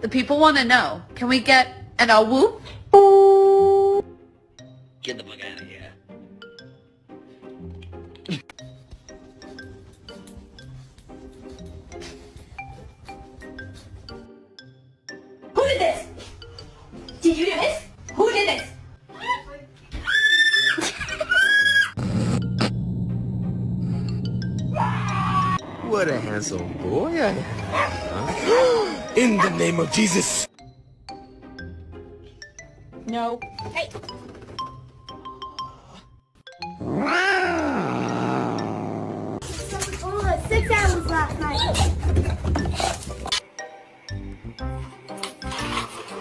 The people want to know. Can we get an a whoop? Get the fuck out of here. Who did this? Did you do this? Who did this? What a handsome boy I have, huh? In the name of Jesus! No. Hey. Only 6 hours last night.